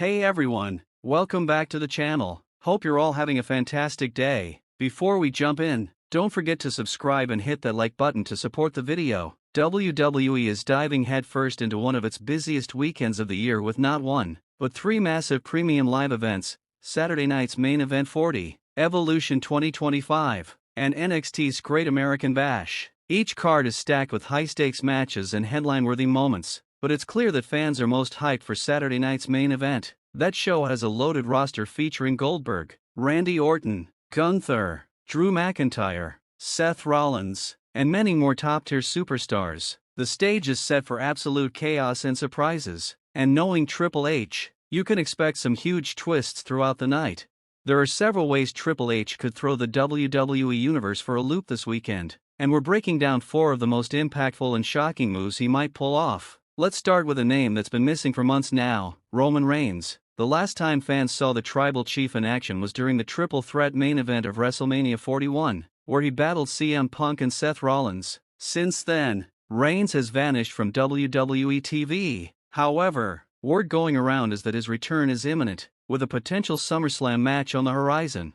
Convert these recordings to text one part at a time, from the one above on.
Hey everyone, welcome back to the channel. Hope you're all having a fantastic day. Before we jump in, don't forget to subscribe and hit that like button to support the video. WWE is diving headfirst into one of its busiest weekends of the year with not one, but three massive premium live events: Saturday night's main event 40, Evolution 2025, and NXT's Great American Bash. Each card is stacked with high-stakes matches and headline-worthy moments, but it's clear that fans are most hyped for Saturday night's main event. That show has a loaded roster featuring Goldberg, Randy Orton, Gunther, Drew McIntyre, Seth Rollins, and many more top-tier superstars. The stage is set for absolute chaos and surprises, and knowing Triple H, you can expect some huge twists throughout the night. There are several ways Triple H could throw the WWE Universe for a loop this weekend, and we're breaking down 4 of the most impactful and shocking moves he might pull off. Let's start with a name that's been missing for months now: Roman Reigns. The last time fans saw the Tribal Chief in action was during the triple threat main event of WrestleMania 41, where he battled CM Punk and Seth Rollins. Since then, Reigns has vanished from WWE TV. However, word going around is that his return is imminent, with a potential SummerSlam match on the horizon.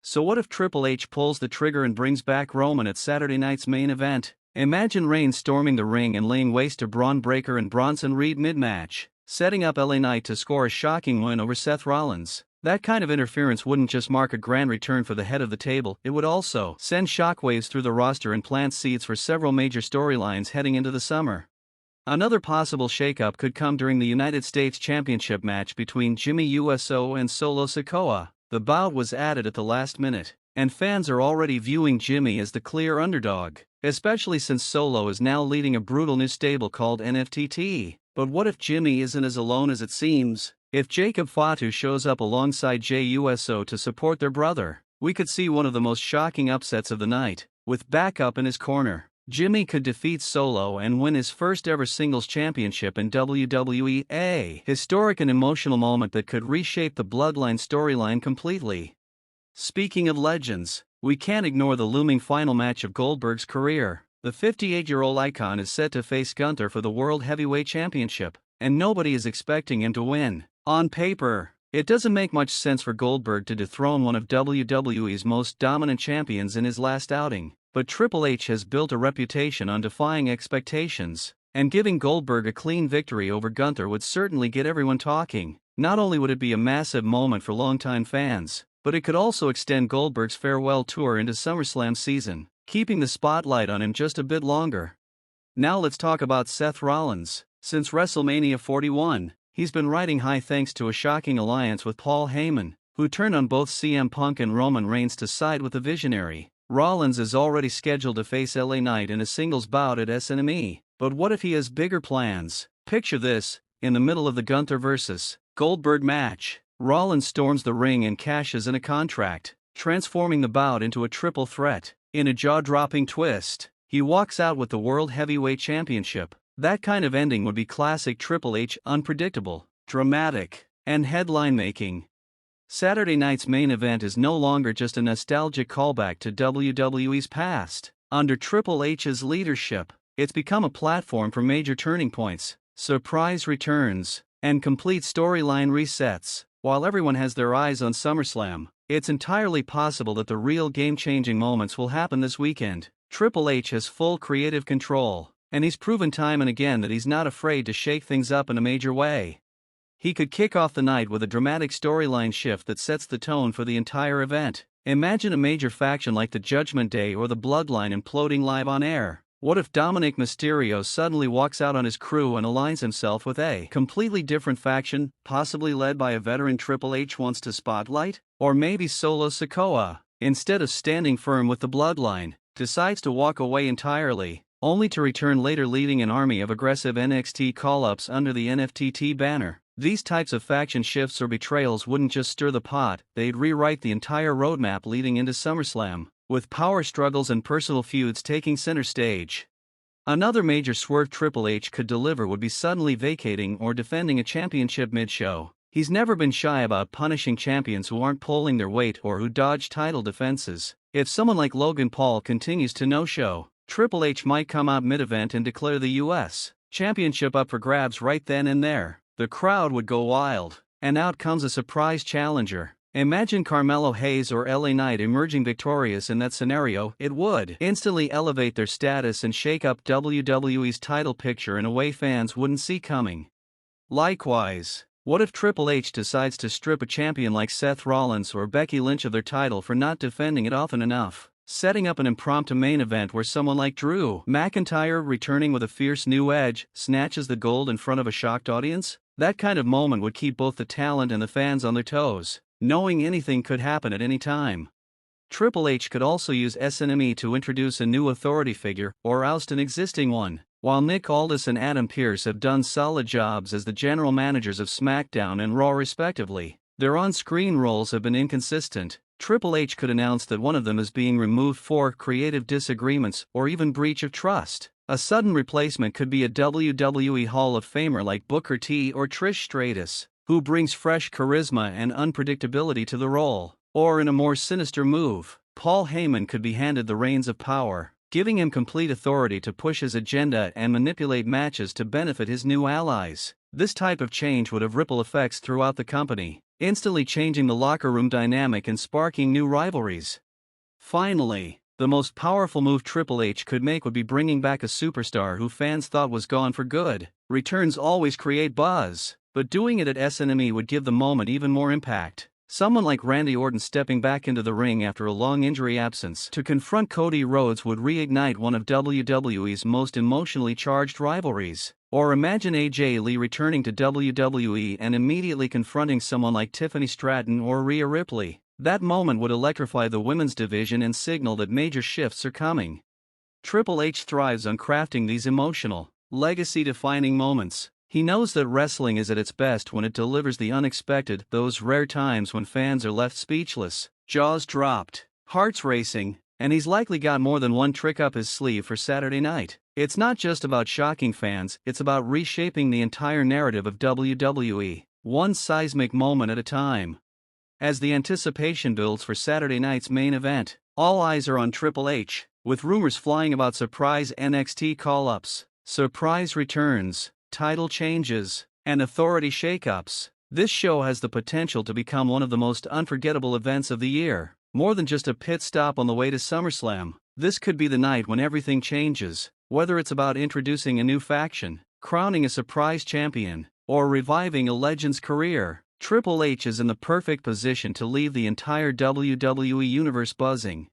So what if Triple H pulls the trigger and brings back Roman at Saturday night's main event? Imagine Reigns storming the ring and laying waste to Braun Breaker and Bronson Reed mid-match, setting up LA Knight to score a shocking win over Seth Rollins. That kind of interference wouldn't just mark a grand return for the head of the table, it would also send shockwaves through the roster and plant seeds for several major storylines heading into the summer. Another possible shakeup could come during the United States Championship match between Jimmy Uso and Solo Sikoa. The bout was added at the last minute, and fans are already viewing Jimmy as the clear underdog, especially since Solo is now leading a brutal new stable called NFTT. But what if Jimmy isn't as alone as it seems? If Jacob Fatu shows up alongside Jey Uso to support their brother, we could see one of the most shocking upsets of the night. With backup in his corner, Jimmy could defeat Solo and win his first ever singles championship in WWE, a historic and emotional moment that could reshape the Bloodline storyline completely. Speaking of legends, we can't ignore the looming final match of Goldberg's career. The 58-year-old icon is set to face Gunther for the World Heavyweight Championship, and nobody is expecting him to win. On paper, it doesn't make much sense for Goldberg to dethrone one of WWE's most dominant champions in his last outing, but Triple H has built a reputation on defying expectations, and giving Goldberg a clean victory over Gunther would certainly get everyone talking. Not only would it be a massive moment for longtime fans, but it could also extend Goldberg's farewell tour into SummerSlam season, keeping the spotlight on him just a bit longer. Now let's talk about Seth Rollins. Since WrestleMania 41, he's been riding high thanks to a shocking alliance with Paul Heyman, who turned on both CM Punk and Roman Reigns to side with the Visionary. Rollins is already scheduled to face LA Knight in a singles bout at SNME, but what if he has bigger plans? Picture this: in the middle of the Gunther vs. Goldberg match, Rollins storms the ring and cashes in a contract, transforming the bout into a triple threat. In a jaw-dropping twist, he walks out with the World Heavyweight Championship. That kind of ending would be classic Triple H: unpredictable, dramatic, and headline-making. Saturday night's main event is no longer just a nostalgic callback to WWE's past. Under Triple H's leadership, it's become a platform for major turning points, surprise returns, and complete storyline resets. While everyone has their eyes on SummerSlam, it's entirely possible that the real game-changing moments will happen this weekend. Triple H has full creative control, and he's proven time and again that he's not afraid to shake things up in a major way. He could kick off the night with a dramatic storyline shift that sets the tone for the entire event. Imagine a major faction like the Judgment Day or the Bloodline imploding live on air. What if Dominic Mysterio suddenly walks out on his crew and aligns himself with a completely different faction, possibly led by a veteran Triple H wants to spotlight? Or maybe Solo Sikoa, instead of standing firm with the Bloodline, decides to walk away entirely, only to return later leading an army of aggressive NXT call-ups under the NFTT banner. These types of faction shifts or betrayals wouldn't just stir the pot, they'd rewrite the entire roadmap leading into SummerSlam, with power struggles and personal feuds taking center stage. Another major swerve Triple H could deliver would be suddenly vacating or defending a championship mid-show. He's never been shy about punishing champions who aren't pulling their weight or who dodge title defenses. If someone like Logan Paul continues to no-show, Triple H might come out mid-event and declare the U.S. Championship up for grabs right then and there. The crowd would go wild. and out comes a surprise challenger. Imagine Carmelo Hayes or LA Knight emerging victorious in that scenario. It would instantly elevate their status and shake up WWE's title picture in a way fans wouldn't see coming. Likewise, what if Triple H decides to strip a champion like Seth Rollins or Becky Lynch of their title for not defending it often enough, setting up an impromptu main event where someone like Drew McIntyre, returning with a fierce new edge, snatches the gold in front of a shocked audience? That kind of moment would keep both the talent and the fans on their toes, knowing anything could happen at any time. Triple H could also use SNME to introduce a new authority figure or oust an existing one. While Nick Aldis and Adam Pearce have done solid jobs as the general managers of SmackDown and Raw respectively, their on-screen roles have been inconsistent. Triple H could announce that one of them is being removed for creative disagreements or even breach of trust. A sudden replacement could be a WWE Hall of Famer like Booker T or Trish Stratus, who brings fresh charisma and unpredictability to the role. Or in a more sinister move, Paul Heyman could be handed the reins of power, giving him complete authority to push his agenda and manipulate matches to benefit his new allies. This type of change would have ripple effects throughout the company, instantly changing the locker room dynamic and sparking new rivalries. Finally, the most powerful move Triple H could make would be bringing back a superstar who fans thought was gone for good. Returns always create buzz, but doing it at SNME would give the moment even more impact. Someone like Randy Orton stepping back into the ring after a long injury absence to confront Cody Rhodes would reignite one of WWE's most emotionally charged rivalries. Or imagine AJ Lee returning to WWE and immediately confronting someone like Tiffany Stratton or Rhea Ripley. That moment would electrify the women's division and signal that major shifts are coming. Triple H thrives on crafting these emotional, legacy-defining moments. He knows that wrestling is at its best when it delivers the unexpected, those rare times when fans are left speechless, jaws dropped, hearts racing, and he's likely got more than one trick up his sleeve for Saturday night. It's not just about shocking fans, it's about reshaping the entire narrative of WWE, one seismic moment at a time. As the anticipation builds for Saturday night's main event, all eyes are on Triple H, with rumors flying about surprise NXT call-ups, surprise returns, title changes, and authority shakeups. This show has the potential to become one of the most unforgettable events of the year. More than just a pit stop on the way to SummerSlam, this could be the night when everything changes, whether it's about introducing a new faction, crowning a surprise champion, or reviving a legend's career. Triple H is in the perfect position to leave the entire WWE universe buzzing.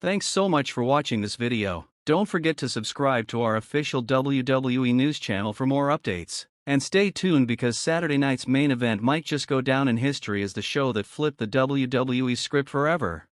Thanks so much for watching this video. Don't forget to subscribe to our official WWE news channel for more updates. And stay tuned because Saturday night's main event might just go down in history as the show that flipped the WWE script forever.